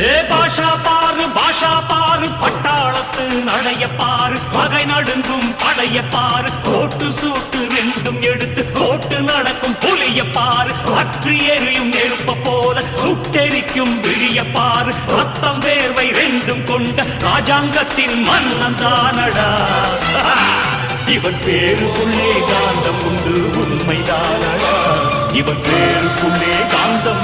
பாஷா பாரு பட்டாளத்து நடைய பாரு பகை நடுங்கும் படைய பாரு கோட்டு சூட்டு ரெண்டும் எடுத்து கோட்டு நடக்கும் புலிய பாரு அற்றி எரியும் நெருப்ப போல சுட்டெரிக்கும் விழிய பாரு ரத்தம் வேர்வை ரெண்டும் கொண்ட ராஜாங்கத்தின் மன்னன் தானடா இவன் பேருக்குள்ளே காந்தம் உண்டு உண்மைதானடா இவன் பேருக்குள்ளே காந்தம்